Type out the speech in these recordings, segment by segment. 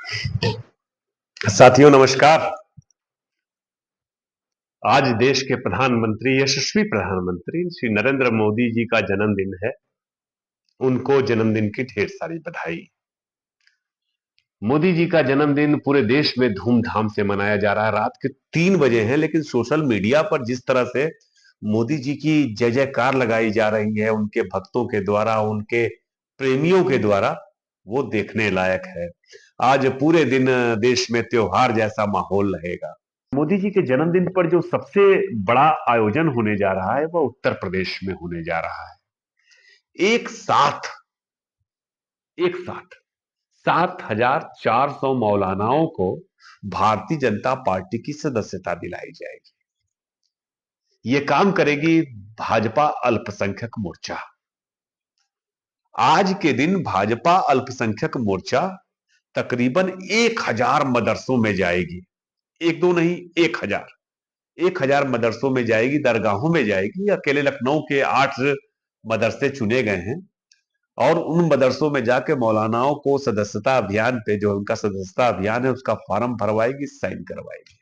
साथियों नमस्कार। आज देश के प्रधानमंत्री, यशस्वी प्रधानमंत्री श्री नरेंद्र मोदी जी का जन्मदिन है। उनको जन्मदिन की ढेर सारी बधाई। मोदी जी का जन्मदिन पूरे देश में धूमधाम से मनाया जा रहा है। रात के 3 बजे है, लेकिन सोशल मीडिया पर जिस तरह से मोदी जी की जय जयकार लगाई जा रही है उनके भक्तों के द्वारा, उनके प्रेमियों के द्वारा, वो देखने लायक है। आज पूरे दिन देश में त्योहार जैसा माहौल रहेगा। मोदी जी के जन्मदिन पर जो सबसे बड़ा आयोजन होने जा रहा है वह उत्तर प्रदेश में होने जा रहा है। एक साथ एक साथ 7,400 मौलानाओं को भारतीय जनता पार्टी की सदस्यता दिलाई जाएगी। ये काम करेगी भाजपा अल्पसंख्यक मोर्चा। आज के दिन भाजपा अल्पसंख्यक मोर्चा तकरीबन 1,000 मदरसों में जाएगी। एक दो नहीं, 1,000। 1,000 मदरसों में जाएगी, दरगाहों में जाएगी। अकेले लखनऊ के 8 मदरसे चुने गए हैं और उन मदरसों में जाके मौलानाओं को सदस्यता अभियान पे, जो उनका सदस्यता अभियान है, उसका फॉर्म भरवाएगी, साइन करवाएगी।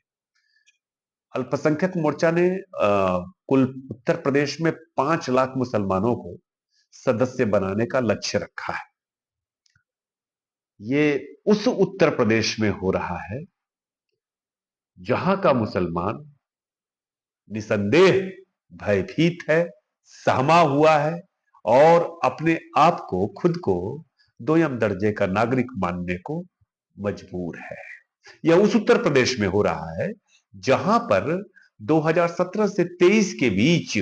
अल्पसंख्यक मोर्चा ने कुल उत्तर प्रदेश में 5 लाख मुसलमानों को सदस्य बनाने का लक्ष्य रखा है। ये उस उत्तर प्रदेश में हो रहा है जहां का मुसलमान निसंदेह भयभीत है, सहमा हुआ है और अपने आप को, खुद को दोयम दर्जे का नागरिक मानने को मजबूर है। यह उस उत्तर प्रदेश में हो रहा है जहां पर 2017 से 23 के बीच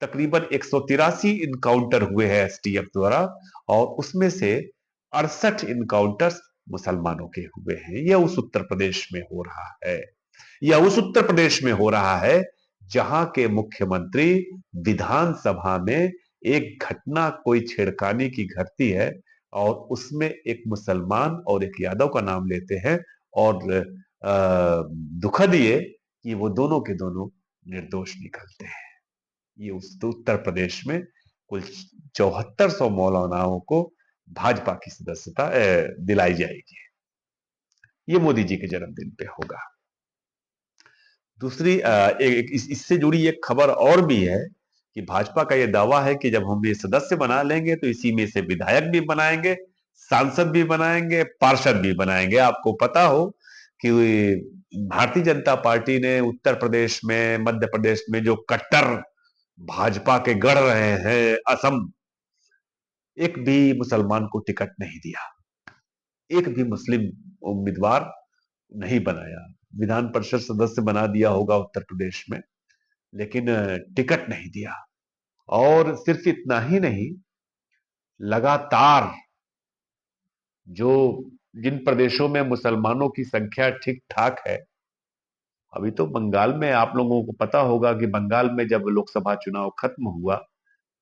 तकरीबन 183 इनकाउंटर हुए हैं एसटीएफ द्वारा, और उसमें से 68 इनकाउंटर्स मुसलमानों के हुए हैं। यह उस उत्तर प्रदेश में हो रहा है। यह उस उत्तर प्रदेश में हो रहा है जहां के मुख्यमंत्री विधानसभा में एक घटना, कोई छेड़खानी की घटती है और उसमें एक मुसलमान और एक यादव का नाम लेते हैं, और दुखद ये कि वो दोनों के दोनों निर्दोष निकलते हैं। ये उस उत्तर प्रदेश में कुल 7400 मौलानाओं को भाजपा की सदस्यता दिलाई जाएगी। ये मोदी जी के जन्मदिन पे होगा। दूसरी इससे जुड़ी एक खबर और भी है कि भाजपा का यह दावा है कि जब हम ये सदस्य बना लेंगे तो इसी में से विधायक भी बनाएंगे, सांसद भी बनाएंगे, पार्षद भी बनाएंगे। आपको पता हो कि भारतीय जनता पार्टी ने उत्तर प्रदेश में, मध्य प्रदेश में जो कट्टर भाजपा के गढ़ रहे हैं, असम, एक भी मुसलमान को टिकट नहीं दिया, एक भी मुस्लिम उम्मीदवार नहीं बनाया। विधान परिषद सदस्य बना दिया होगा उत्तर प्रदेश में, लेकिन टिकट नहीं दिया। और सिर्फ इतना ही नहीं, लगातार जो जिन प्रदेशों में मुसलमानों की संख्या ठीक ठाक है, अभी तो बंगाल में आप लोगों को पता होगा कि बंगाल में जब लोकसभा चुनाव खत्म हुआ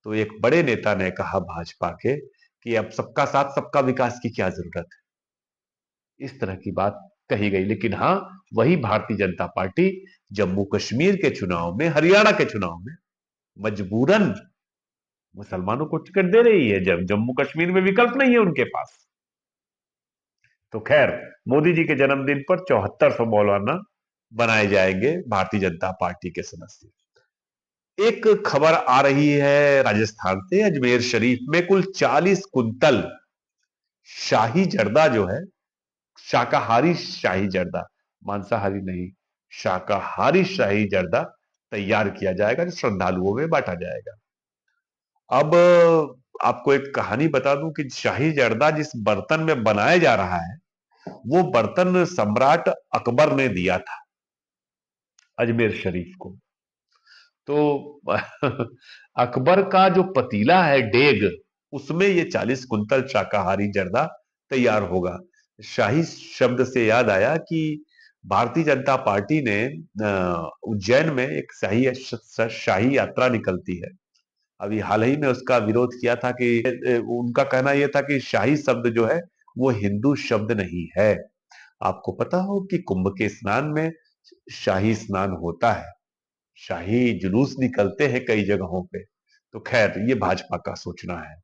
तो एक बड़े नेता ने कहा भाजपा के कि अब सबका साथ सबका विकास की क्या जरूरत है। इस तरह की बात कही गई। लेकिन हाँ, वही भारतीय जनता पार्टी जम्मू कश्मीर के चुनाव में, हरियाणा के चुनाव में मजबूरन मुसलमानों को टिकट दे रही है, जब जम्मू कश्मीर में विकल्प नहीं है उनके पास। तो खैर, मोदी जी के जन्मदिन पर 7400 मौलाना बनाए जाएंगे भारतीय जनता पार्टी के सदस्य। एक खबर आ रही है राजस्थान से। अजमेर शरीफ में कुल 40 कुंतल शाही जर्दा जो है, शाकाहारी शाही जर्दा, मांसाहारी नहीं, शाकाहारी शाही जर्दा तैयार किया जाएगा, जो श्रद्धालुओं में बांटा जाएगा। अब आपको एक कहानी बता दूं कि शाही जर्दा जिस बर्तन में बनाया जा रहा है, वो बर्तन सम्राट अकबर ने दिया था अजमेर शरीफ को। तो अकबर का जो पतीला है, डेग, उसमें ये 40 कुंतल शाकाहारी जर्दा तैयार होगा। शाही शब्द से याद आया कि भारतीय जनता पार्टी ने उज्जैन में एक शाही शाही यात्रा निकलती है। अभी हाल ही में उसका विरोध किया था कि उनका कहना यह था कि शाही शब्द जो है वो हिंदू शब्द नहीं है। आपको पता हो कि कुंभ के स्नान में शाही स्नान होता है, शाही जुलूस निकलते हैं कई जगहों पे। तो खैर, ये भाजपा का सोचना है।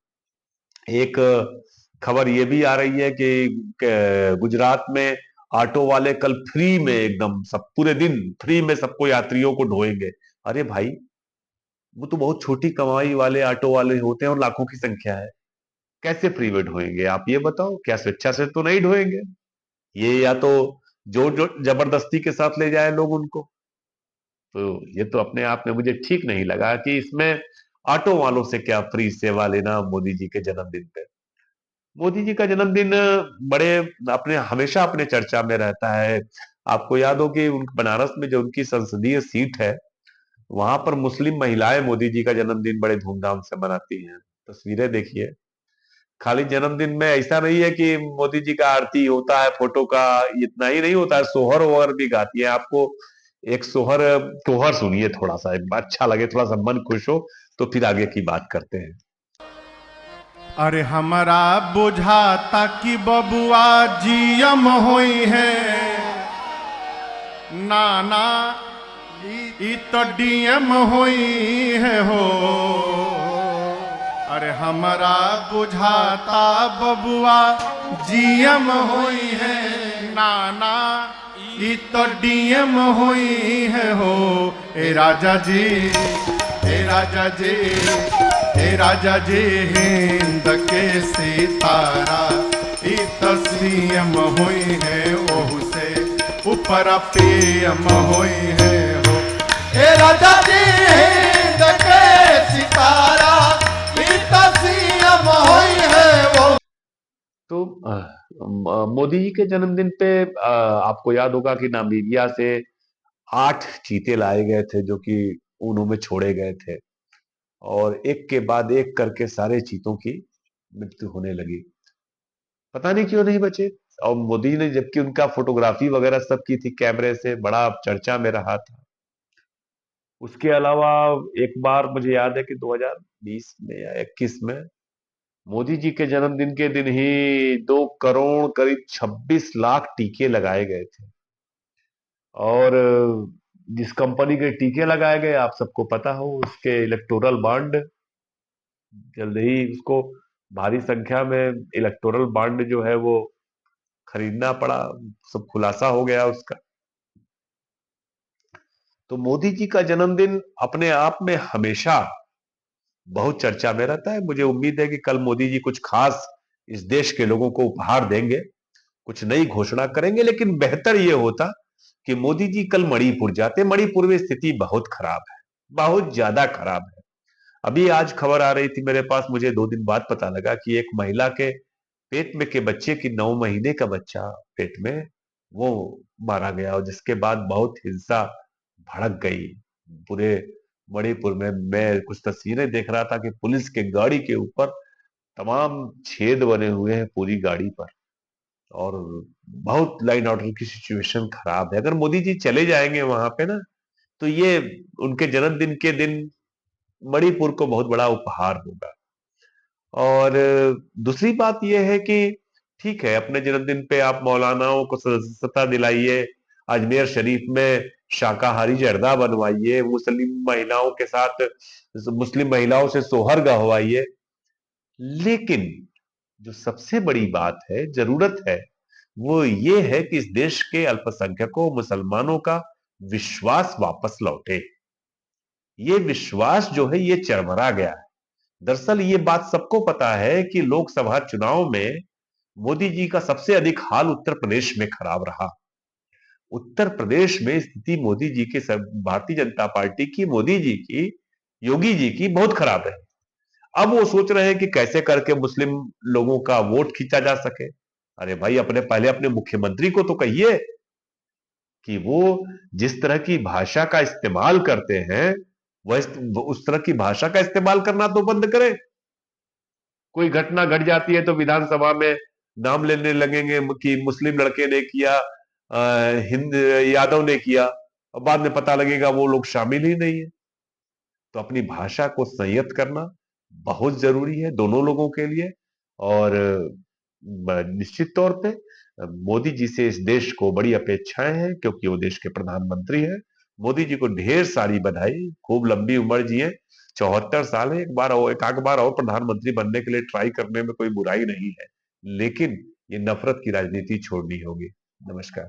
एक खबर ये भी आ रही है कि गुजरात में ऑटो वाले कल फ्री में एकदम सब पूरे दिन फ्री में सबको यात्रियों को ढोएंगे। अरे भाई, वो तो बहुत छोटी कमाई वाले ऑटो वाले होते हैं और लाखों की संख्या है, कैसे फ्री में ढोएंगे आप ये बताओ? क्या स्वेच्छा से तो नहीं ढोएंगे, ये या तो जोर जोर जबरदस्ती के साथ ले जाए लोग उनको। तो ये तो अपने आप में मुझे ठीक नहीं लगा कि इसमें ऑटो वालों से क्या फ्री सेवा लेना मोदी जी के जन्मदिन पे। मोदी जी का जन्मदिन बड़े अपने हमेशा अपने चर्चा में रहता है। आपको याद हो कि उन बनारस में जो उनकी संसदीय सीट है, वहां पर मुस्लिम महिलाएं मोदी जी का जन्मदिन बड़े धूमधाम से मनाती हैं। तस्वीरें देखिए। खाली जन्मदिन में ऐसा नहीं है कि मोदी जी का आरती होता है फोटो का, इतना ही नहीं होता है, सोहर वोहर भी गाती है। आपको एक सोहर सोहर सुनिए, थोड़ा सा अच्छा लगे, थोड़ा सा मन खुश हो, तो फिर आगे की बात करते हैं। अरे हमारा बुझाता कि बबुआ जीएम होई है, नाना ई तो डीएम होई है हो। अरे हमारा बुझाता बबुआ जीएम होई है, नाना ई तो डीएम होई है हो। ए राजा जी, ए राजा जी, हे राजा जी हिंद के सितारा ई तस्वीम हुई है, ओहू से ऊपर पीएम हुई है हो। हे राजा जी हिंद के सितारा ई तस्वीम हुई है वो। तो मोदी जी के जन्मदिन पे आपको याद होगा कि नामीबिया से 8 चीते लाए गए थे जो कि ऊनों में छोड़े गए थे, और एक के बाद एक करके सारे चीतों की मृत्यु होने लगी। पता नहीं क्यों नहीं बचे। और मोदी ने जबकि उनका फोटोग्राफी वगैरह सब की थी कैमरे से, बड़ा चर्चा में रहा था। उसके अलावा एक बार मुझे याद है कि 2020 में या 21 में मोदी जी के जन्मदिन के दिन ही 2 करोड़ करीब 26 लाख टीके लगाए गए थे। और जिस कंपनी के टीके लगाए गए आप सबको पता हो, उसके इलेक्टोरल बॉन्ड जल्द ही उसको भारी संख्या में इलेक्टोरल बॉन्ड जो है वो खरीदना पड़ा। सब खुलासा हो गया उसका। तो मोदी जी का जन्मदिन अपने आप में हमेशा बहुत चर्चा में रहता है। मुझे उम्मीद है कि कल मोदी जी कुछ खास इस देश के लोगों को उपहार देंगे, कुछ नई घोषणा करेंगे। लेकिन बेहतर यह होता कि मोदी जी कल मणिपुर जाते। मणिपुर में स्थिति बहुत खराब है, बहुत ज्यादा खराब है। अभी आज खबर आ रही थी मेरे पास, मुझे 2 दिन बाद पता लगा कि एक महिला के पेट में के बच्चे की 9 महीने का बच्चा पेट में वो मारा गया, और जिसके बाद बहुत हिंसा भड़क गई पूरे मणिपुर में। मैं कुछ तस्वीरें देख रहा था कि पुलिस के गाड़ी के ऊपर तमाम छेद बने हुए हैं पूरी गाड़ी पर, और बहुत लाइन ऑर्डर की सिचुएशन खराब है। अगर मोदी जी चले जाएंगे वहां पे ना, तो ये उनके जन्मदिन के दिन मणिपुर को बहुत बड़ा उपहार होगा। और दूसरी बात यह है कि ठीक है, अपने जन्मदिन पे आप मौलानाओं को सदस्यता दिलाइए, अजमेर शरीफ में शाकाहारी जर्दा बनवाइए, मुस्लिम महिलाओं के साथ मुस्लिम महिलाओं से सोहर गहवाइए। लेकिन जो सबसे बड़ी बात है, जरूरत है, वो ये है कि इस देश के अल्पसंख्यकों मुसलमानों का विश्वास वापस लौटे। ये विश्वास जो है ये चरमरा गया है। दरअसल ये बात सबको पता है कि लोकसभा चुनाव में मोदी जी का सबसे अधिक हाल उत्तर प्रदेश में खराब रहा। उत्तर प्रदेश में स्थिति मोदी जी के भारतीय जनता पार्टी की, मोदी जी की, योगी जी की बहुत खराब है। अब वो सोच रहे हैं कि कैसे करके मुस्लिम लोगों का वोट खींचा जा सके। अरे भाई, अपने पहले अपने मुख्यमंत्री को तो कहिए कि वो जिस तरह की भाषा का इस्तेमाल करते हैं, वह उस तरह की भाषा का इस्तेमाल करना तो बंद करें। कोई घटना घट जाती है तो विधानसभा में नाम लेने लगेंगे कि मुस्लिम लड़के ने किया, हिंद यादव ने किया, और बाद में पता लगेगा वो लोग शामिल ही नहीं है। तो अपनी भाषा को संयत करना बहुत जरूरी है दोनों लोगों के लिए। और निश्चित तौर पे मोदी जी से इस देश को बड़ी अपेक्षाएं हैं, क्योंकि वो देश के प्रधानमंत्री हैं। मोदी जी को ढेर सारी बधाई, खूब लंबी उम्र जिए। 74 साल है, एक आध बार और प्रधानमंत्री बनने के लिए ट्राई करने में कोई बुराई नहीं है। लेकिन ये नफरत की राजनीति छोड़नी होगी। नमस्कार।